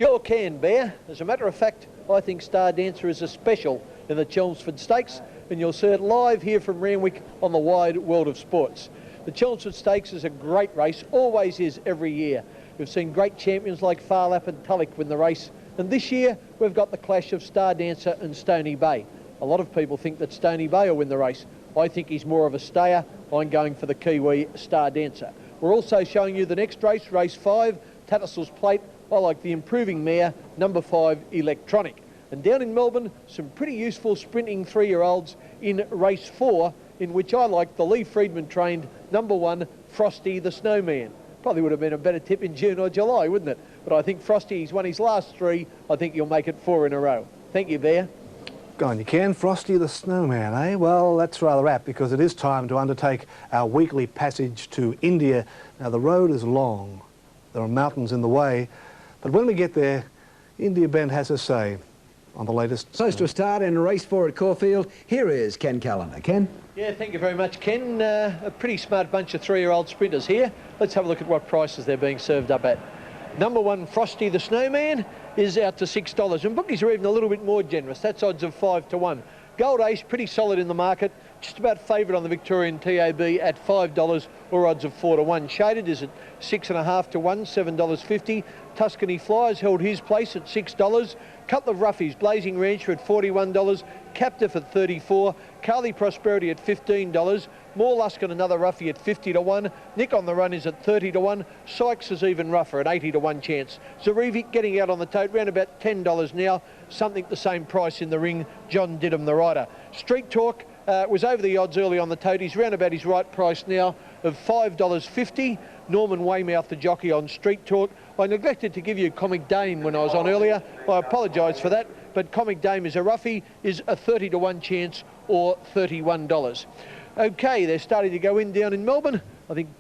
Sure can, Bear. As a matter of fact, I think Star Dancer is a special in the Chelmsford Stakes, and you'll see it live here from Randwick on the wide world of sports. The Chelmsford Stakes is a great race, always is every year. We've seen great champions like Farlap and Tulloch win the race, and this year we've got the clash of Star Dancer and Stony Bay. A lot of people think that Stony Bay will win the race. I think he's more of a stayer. I'm going for the Kiwi Star Dancer. We're also showing you the next race, race 5, Tattersalls Plate. I like the improving mare, number 5, Electronic. And down in Melbourne, some pretty useful sprinting 3-year-olds in race 4, in which I like the Lee Freedman trained number 1, Frosty the Snowman. Probably would have been a better tip in June or July, wouldn't it? But I think Frosty, he's won his last 3. I think he'll make it 4 in a row. Thank you, Bear. Go on, you can. Frosty the Snowman, eh? Well, that's rather apt, because it is time to undertake our weekly passage to India. Now, the road is long. There are mountains in the way. But when we get there, India Ben has a say on the latest. Close to a start in race 4 at Caulfield. Here is Ken Callender. Ken? Yeah, thank you very much, Ken. A pretty smart bunch of 3-year-old sprinters here. Let's have a look at what prices they're being served up at. Number 1, Frosty the Snowman, is out to $6, and bookies are even a little bit more generous. That's odds of 5 to 1. Gold Ace, pretty solid in the market, just about favoured on the Victorian TAB at $5 or odds of 4 to 1. Shaded is at 6.5 to 1, $7.50. Tuscany Flyers held his place at $6. Couple of roughies, Blazing Rancher at $41, Captive at $34, Carly Prosperity at $15, More Luskin another roughie at 50 to 1, Nick on the Run is at 30 to 1, Sykes is even rougher at 80 to 1 chance. Zarevic getting out on the tote, round about $10 now, something the same price in the ring, John Didham the rider. Street Talk was over the odds early on the tote, he's round about his right price now of $5.50. Norman Weymouth, the jockey on Street Talk. I neglected to give you Comic Dame when I was on earlier. I apologise for that, but Comic Dame is a roughie, is a 30 to 1 chance or $31. Okay, they're starting to go in down in Melbourne. I think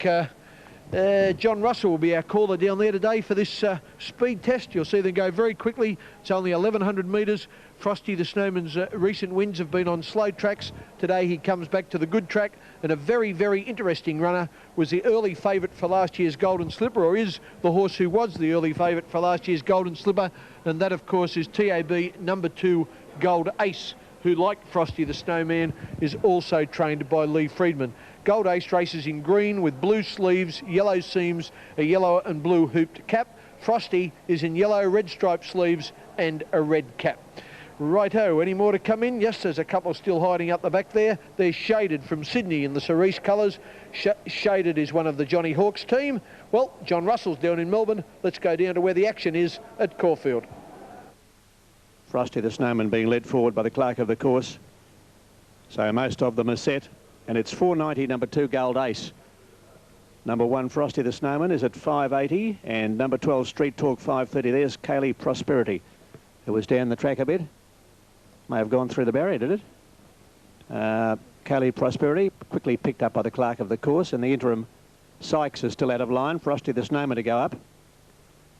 John Russell will be our caller down there today for this speed test. You'll see them go very quickly. It's only 1,100 metres. Frosty the Snowman's recent wins have been on slow tracks. Today he comes back to the good track, and a very, very interesting runner was the early favourite for last year's Golden Slipper, or is the horse who was the early favourite for last year's Golden Slipper, and that of course is TAB number 2 Gold Ace, who, like Frosty the Snowman, is also trained by Lee Freedman. Gold Ace races in green with blue sleeves, yellow seams, a yellow and blue hooped cap. Frosty is in yellow, red striped sleeves and a red cap. Righto, any more to come in? Yes, there's a couple still hiding up the back there. They're Shaded from Sydney in the cerise colours. Shaded is one of the Johnny Hawkes team. Well, John Russell's down in Melbourne. Let's go down to where the action is at Caulfield. Frosty the Snowman being led forward by the clerk of the course. So most of them are set, and it's 490, number 2 Gold Ace. Number 1 Frosty the Snowman is at 580, and number 12 Street Talk 530. There's Kaylee Prosperity, who was down the track a bit. May have gone through the barrier, did it? Kaylee Prosperity quickly picked up by the clerk of the course. In the interim, Sykes is still out of line. Frosty the Snowman to go up.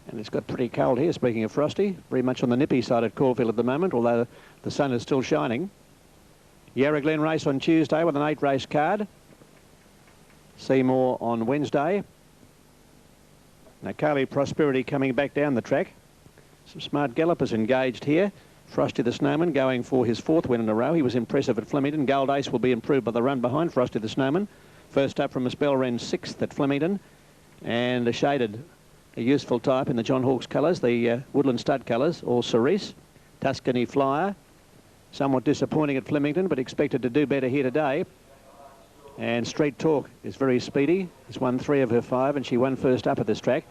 And it's got pretty cold here, speaking of Frosty. Very much on the nippy side at Caulfield at the moment, although the sun is still shining. Yarra Glen race on Tuesday with an 8-race card. Seymour on Wednesday. Now Kaylee Prosperity coming back down the track. Some smart gallopers engaged here. Frosty the Snowman going for his 4th win in a row. He was impressive at Flemington. Gold Ace will be improved by the run behind Frosty the Snowman. First up from a spell ran 6th at Flemington. And a Shaded, a useful type in the John Hawkes colours, the Woodland Stud colours, all cerise. Tuscany Flyer, somewhat disappointing at Flemington, but expected to do better here today. And Street Talk is very speedy. He's won 3 of her 5, and she won first up at this track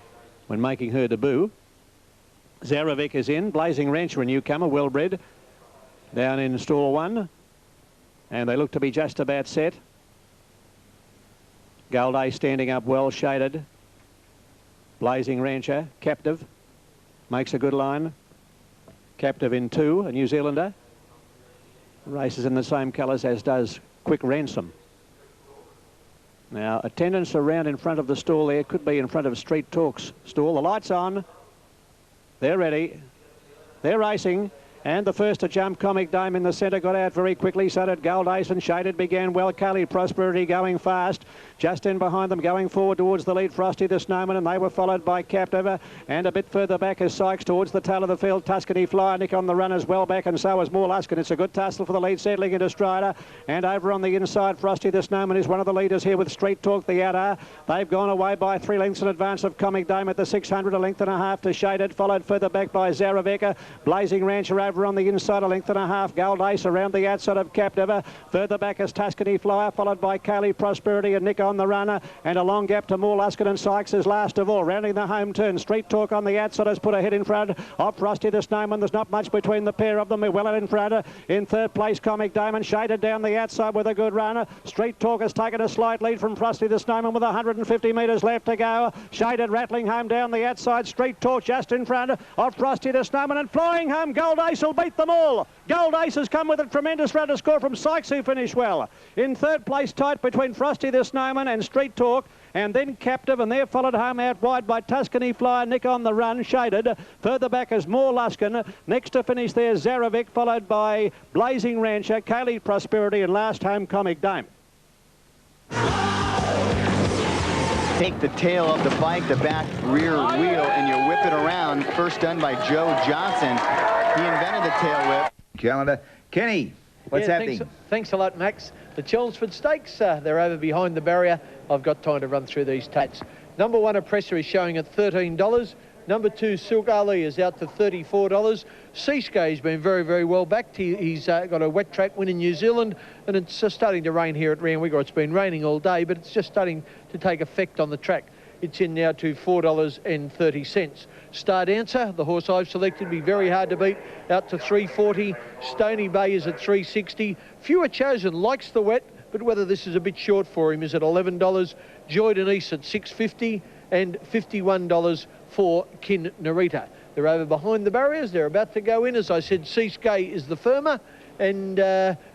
when making her debut. Zarevic is in. Blazing Rancher, a newcomer, well bred, down in stall 1. And they look to be just about set. Gold Ace standing up well, Shaded. Blazing Rancher, Captive, makes a good line. Captive in 2, a New Zealander. Races in the same colours as does Quick Ransom. Now, attendance around in front of the stall there, could be in front of Street Talk's stall. The light's on. They're ready. They're racing. And the first to jump, Comic Dame in the centre, got out very quickly. So did Gold Ace, and Shaded began well. Kaylee Prosperity going fast. Just in behind them, going forward towards the lead, Frosty the Snowman, and they were followed by Captiva. And a bit further back is Sykes towards the tail of the field. Tuscany Flyer, Nick on the run as well back, and so is More Luskin. It's a good tussle for the lead, settling into Strider. And over on the inside, Frosty the Snowman is one of the leaders here with Street Talk, the outer. They've gone away by 3 lengths in advance of Comic Dame at the 600, a length and a half to Shaded, followed further back by Zaraveka. Blazing Rancher over on the inside, a length and a half. Gold Ace around the outside of Captiva. Further back is Tuscany Flyer, followed by Kaylee Prosperity and Nick on the runner. And a long gap to More Luskin, and Sykes is last of all. Rounding the home turn, Street Talk on the outside has put a head in front of Frosty the Snowman. There's not much between the pair of them. They're well in front. In third place, Comic Dame, and Shaded down the outside with a good runner. Street Talk has taken a slight lead from Frosty the Snowman with 150 metres left to go. Shaded rattling home down the outside. Street Talk just in front of Frosty the Snowman, and flying home, Gold Ace will beat them all. Gold Ace has come with a tremendous run to score from Sykes, who finished well. In third place, tight between Frosty the Snowman and Street Talk, and then Captive, and they're followed home out wide by Tuscany Flyer, Nick on the run, Shaded. Further back is More Luskin. Next to finish there, Zaravek, followed by Blazing Rancher, Kaylee Prosperity, and last home, Comic Dame. Take the tail of the bike, the back rear wheel, and you whip it around. First done by Joe Johnson. He invented the tail whip. Calendar. Kenny, what's happening? Thanks a lot, Max. The Chelmsford Stakes, they're over behind the barrier. I've got time to run through these tats. Number 1, Oppressor, is showing at $13. Number 2, Silk Ali, is out to $34. Seascay's been very, very well backed. He's got a wet track win in New Zealand, and it's starting to rain here at Randwick, or it's been raining all day, but it's just starting to take effect on the track. It's in now to $4.30. Star Dancer, the horse I've selected, be very hard to beat, out to $3.40. Stony Bay is at $3.60. Fewer Chosen likes the wet, but whether this is a bit short for him is at $11. Joy Denise at $6.50 and $51 for Kin Narita. They're over behind the barriers. They're about to go in. As I said, Seascay is the firmer, and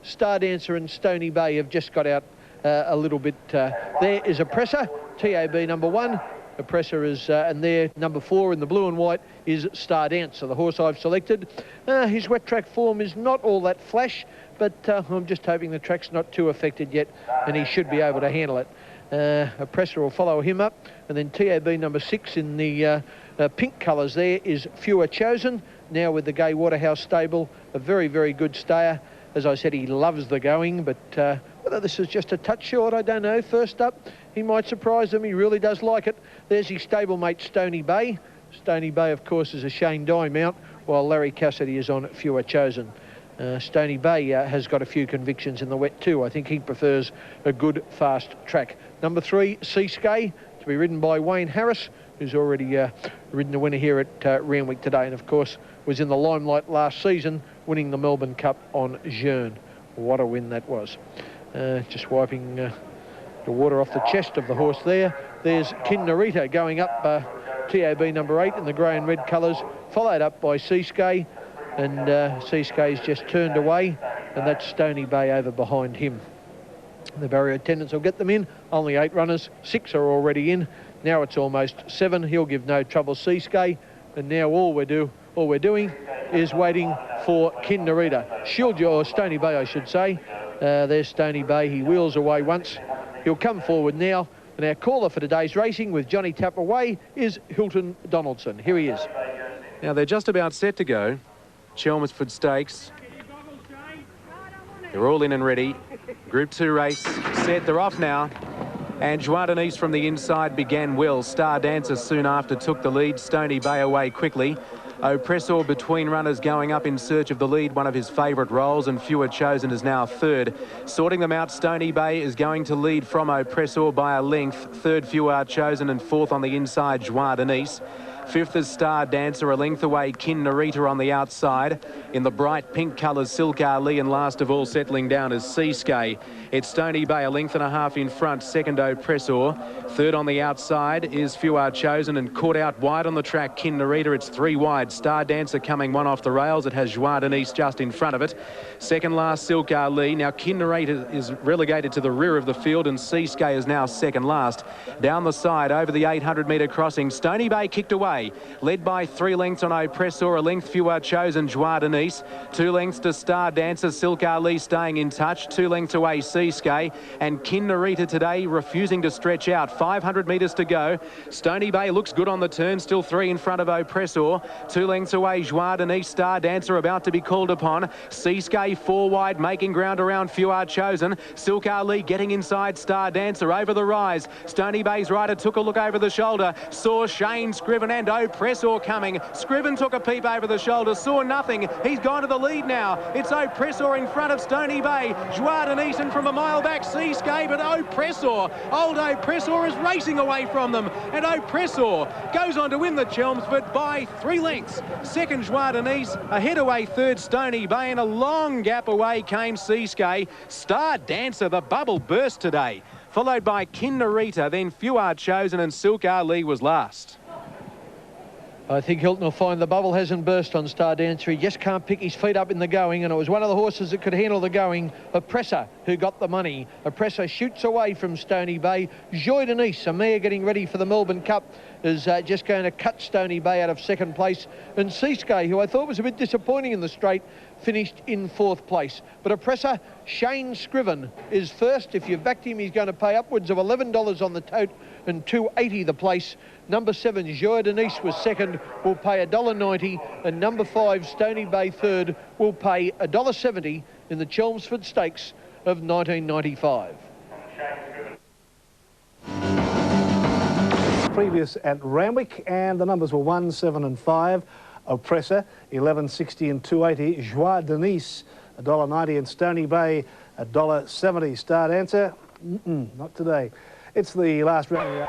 Star Dancer and Stony Bay have just got out a little bit. There is Oppressor, TAB number 1. Oppressor is, and there, number 4 in the blue and white is Star Dancer, the horse I've selected. His wet track form is not all that flash, but I'm just hoping the track's not too affected yet, and he should be able to handle it. Oppressor will follow him up, and then TAB number 6 in the pink colours there is Fewer Chosen, now with the Gay Waterhouse stable, a very, very good stayer. As I said, he loves the going, but whether this is just a touch short, I don't know. First up, he might surprise them. He really does like it. There's his stablemate, Stony Bay. Stony Bay, of course, is a Shane Dye mount, while Larry Cassidy is on Fewer Chosen. Stony Bay has got a few convictions in the wet too. I think he prefers a good, fast track. Number 3, Seascay, to be ridden by Wayne Harris, who's already ridden the winner here at Randwick today, and of course was in the limelight last season, winning the Melbourne Cup on Jeune. What a win that was. Just wiping the water off the chest of the horse there. There's Kin Narita going up, TAB number 8 in the grey and red colours, followed up by Seascay, and Seascay's just turned away, and that's Stony Bay over behind him. The barrier attendants will get them in. Only 8 runners, 6 are already in. Now it's almost 7. He'll give no trouble, Seascay, and now all we're doing is waiting for Kin Narita. Shield your Stony Bay, I should say. There's Stony Bay. He wheels away once. He'll come forward now. And our caller for today's racing with Johnny Tap away is Hilton Donaldson. Here he is. Now they're just about set to go. Chelmsford Stakes. They're all in and ready. Group 2 race set. They're off now. And Joie Denise from the inside began well. Star Dancer soon after took the lead. Stony Bay away quickly. Oppressor between runners going up in search of the lead, one of his favourite roles, and Fewer Chosen is now 3rd. Sorting them out, Stony Bay is going to lead from Oppressor by a length. 3rd, Fewer Chosen, and 4th on the inside, Joie Denise. 5th is Star Dancer, a length away, Kin Narita on the outside. In the bright pink colours, Silk Ali, and last of all settling down is Seascay. It's Stony Bay, a length and a half in front. 2nd, Oppressor. Third on the outside is Few Are Chosen, and caught out wide on the track, Kinnerita. It's 3 wide. Star Dancer coming one off the rails. It has Joie Denise just in front of it. Second last, Silk Ali. Now Kinnerita is relegated to the rear of the field, and Seascape is now second last. Down the side, over the 800-metre crossing, Stony Bay kicked away, led by 3 lengths on Oppressor, a length Few Are Chosen, Joie Denise. 2 lengths to Star Dancer, Silk Ali staying in touch. 2 lengths away, Seascape, and Kinnerita today refusing to stretch out. 500 metres to go. Stony Bay looks good on the turn, still 3 in front of Oppressor. 2 lengths away, Joie Denise. Star Dancer about to be called upon. Seascape 4 wide, making ground around Few Are Chosen. Silk Ali getting inside Star Dancer over the rise. Stony Bay's rider took a look over the shoulder, saw Shane Scriven and Oppressor coming. Scriven took a peep over the shoulder, saw nothing. He's gone to the lead now. It's Oppressor in front of Stony Bay. Joie Denise, and from a mile back, Seascape, and Oppressor. Old Oppressor is racing away from them, and Oppressor goes on to win the Chelmsford by 3 lengths. Second, Joie Denise, ahead away third, Stony Bay, and a long gap away came Seascape. Star Dancer, the bubble burst today, followed by Kinnerita, then Few Are Chosen, and Silk Ali was last. I think Hilton will find the bubble hasn't burst on Star Dancer. He just can't pick his feet up in the going, and it was one of the horses that could handle the going, Oppressor, who got the money. Oppressor shoots away from Stony Bay. Joie Denise, a mare getting ready for the Melbourne Cup, is just going to cut Stony Bay out of second place. And Seascape, who I thought was a bit disappointing in the straight, finished in 4th place. But Oppressor, Shane Scriven, is first. If you've backed him, he's going to pay upwards of $11 on the tote and $2.80 the place. Number 7, Joie Denise, was second, will pay $1.90, and number 5, Stony Bay, third, will pay $1.70 in the Chelmsford Stakes of 1995. Previous at Randwick, and the numbers were 1, 7 and 5. Oppressor, $11.60 and $2.80. Joie Denise, $1.90, and Stony Bay, $1.70. Star Dancer, not today. It's the last round.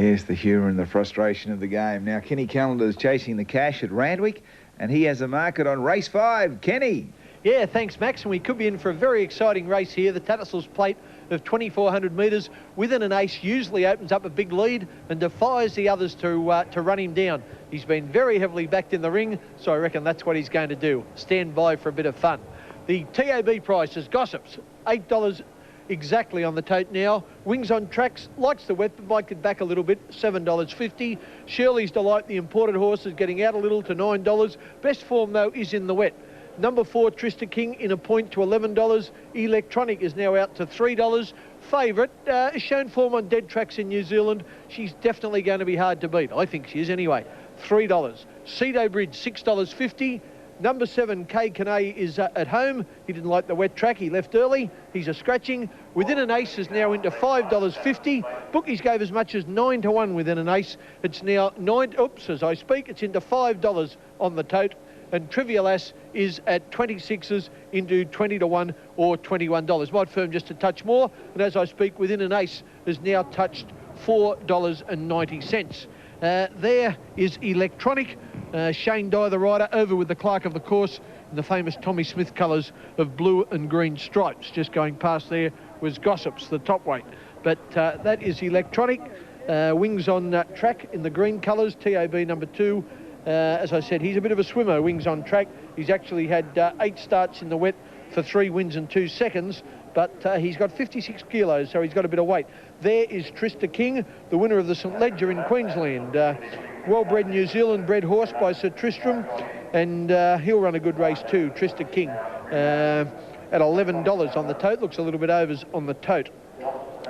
There's the humour and the frustration of the game. Now, Kenny Calendar's chasing the cash at Randwick, and he has a market on race 5. Kenny. Yeah, thanks, Max. And we could be in for a very exciting race here. The Tattersalls Plate of 2,400 metres within an ace usually opens up a big lead and defies the others to run him down. He's been very heavily backed in the ring, so I reckon that's what he's going to do. Stand by for a bit of fun. The TAB price is Gossips, $8 exactly on the tote now. Wings on Tracks, likes the wet, but might get back a little bit, $7.50. Shirley's Delight, the imported horse, is getting out a little to $9. Best form, though, is in the wet. Number 4, Trista King, in a point to $11. Electronic is now out to $3. Favourite, has shown form on dead tracks in New Zealand. She's definitely going to be hard to beat. I think she is anyway. $3. Cedo Bridge, $6.50. Number 7, K Canay, is at home. He didn't like the wet track. He left early. He's a scratching. Within an Ace is now into $5.50. Bookies gave as much as 9 to 1 within an Ace. It's now as I speak, it's into $5 on the tote. And Trivial Ass is at 26s into 20 to 1 or $21. Might firm just a touch more. And as I speak, within an Ace has now touched $4.90. There is Electronic. Shane Dye, the rider, over with the clerk of the course in the famous Tommy Smith colours of blue and green stripes. Just going past there was Gossips, the top weight. But that is Electronic. Wings on Track in the green colours, TAB number 2. As I said, he's a bit of a swimmer, Wings on Track. He's actually had 8 starts in the wet for 3 wins and 2 seconds. But he's got 56 kilos, so he's got a bit of weight. There is Trista King, the winner of the St Ledger in Queensland. Well-bred New Zealand-bred horse by Sir Tristram, and he'll run a good race too, Trista King. At $11 on the tote, looks a little bit overs on the tote.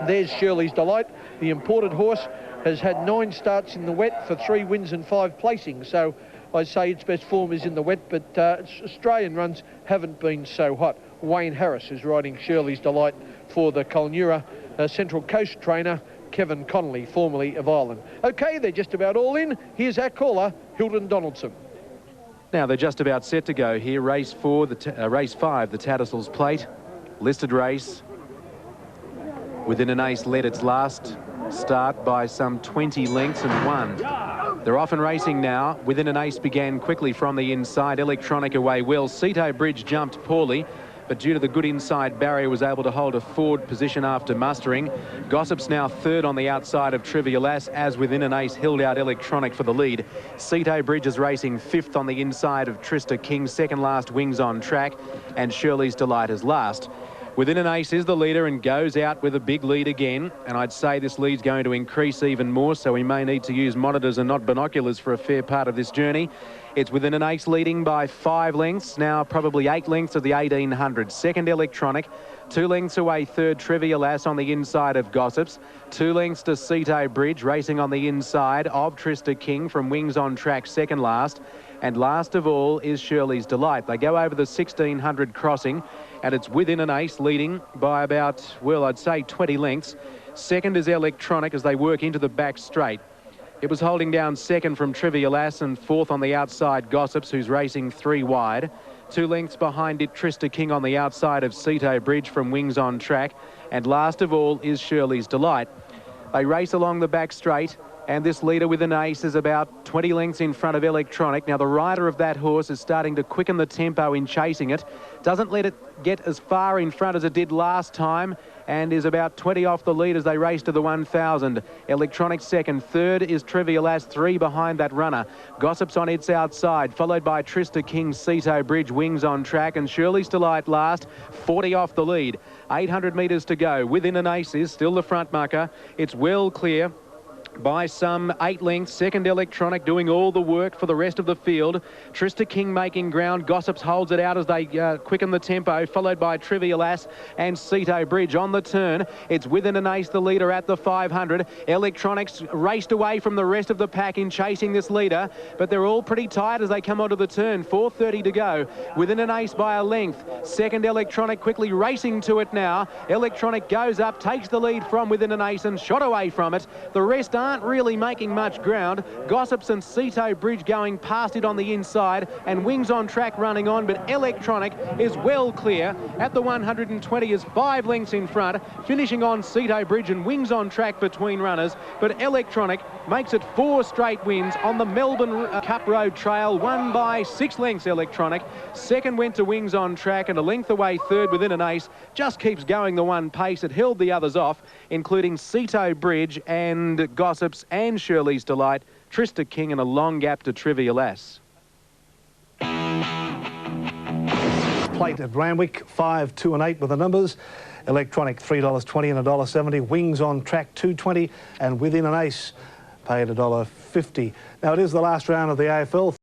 There's Shirley's Delight, the imported horse, has had 9 starts in the wet for 3 wins and 5 placings. So I'd say its best form is in the wet, but Australian runs haven't been so hot. Wayne Harris is riding Shirley's Delight for the Colnura Central Coast trainer, Kevin Connolly, formerly of Ireland. OK, they're just about all in. Here's our caller, Hilton Donaldson. Now they're just about set to go here. Race 5, the Tattersalls Plate. Listed race. Within an Ace led its last start by some 20 lengths and won. They're off and racing now. Within an Ace began quickly from the inside. Electronic away well. Ceto Bridge jumped poorly, but due to the good inside barrier was able to hold a forward position after mustering. Gossip's now 3rd on the outside of Trivial Ass, as Within an Ace held out Electronic for the lead. Ceto Bridge is racing 5th on the inside of Trista King, 2nd last Wings on Track, and Shirley's Delight is last. Within an Ace is the leader and goes out with a big lead again, and I'd say this lead's going to increase even more, so we may need to use monitors and not binoculars for a fair part of this journey. It's Within an Ace leading by 5 lengths, now probably 8 lengths of the 1800. 2nd Electronic, 2 lengths away 3rd Trivial Ass on the inside of Gossips, 2 lengths to Ceto Bridge racing on the inside of Trista King from Wings on Track, 2nd last. And last of all is Shirley's Delight. They go over the 1600 crossing, and it's Within an Ace leading by about, well, I'd say 20 lengths. 2nd is Electronic as they work into the back straight. It was holding down 2nd from Trivial Ass, and 4th on the outside Gossips, who's racing 3 wide. 2 lengths behind it, Trista King on the outside of Ceto Bridge from Wings on Track. And last of all is Shirley's Delight. They race along the back straight, and this leader Within an Ace is about 20 lengths in front of Electronic. Now, the rider of that horse is starting to quicken the tempo in chasing it. Doesn't let it get as far in front as it did last time, and is about 20 off the lead as they race to the 1,000. Electronic 2nd. 3rd is Trivial Ass, 3 behind that runner. Gossips on its outside, followed by Trista King, Ceto Bridge, Wings on Track, and Shirley's Delight last, 40 off the lead. 800 metres to go. Within an Ace is still the front marker. It's well clear by some 8 lengths. 2nd Electronic doing all the work for the rest of the field. Trista King making ground. Gossips holds it out as they quicken the tempo, followed by Trivial Ass and Ceto Bridge on the turn. It's Within an Ace, the leader at the 500. Electronics raced away from the rest of the pack in chasing this leader, but they're all pretty tight as they come onto the turn. 4:30 to go. Within an Ace by a length. 2nd Electronic quickly racing to it now. Electronic goes up, takes the lead from Within an Ace and shot away from it. The rest aren't really making much ground. Gossips and Ceto Bridge going past it on the inside, and Wings on Track running on, but Electronic is well clear. At the 120 is 5 lengths in front, finishing on Ceto Bridge and Wings on Track between runners, but Electronic makes it 4 straight wins on the Melbourne Cup Road Trail, won by 6 lengths Electronic. Second went to Wings on Track, and a length away third within an ace. Just keeps going the one pace. It held the others off, including Ceto Bridge and Gossips and Shirley's Delight, Trista King, and a long gap to Trivial Ass. Plate at Randwick, 5, 2 and 8 with the numbers. Electronic, $3.20 and $1.70. Wings on Track, $2.20, and Within an Ace paid $1.50. Now, it is the last round of the AFL.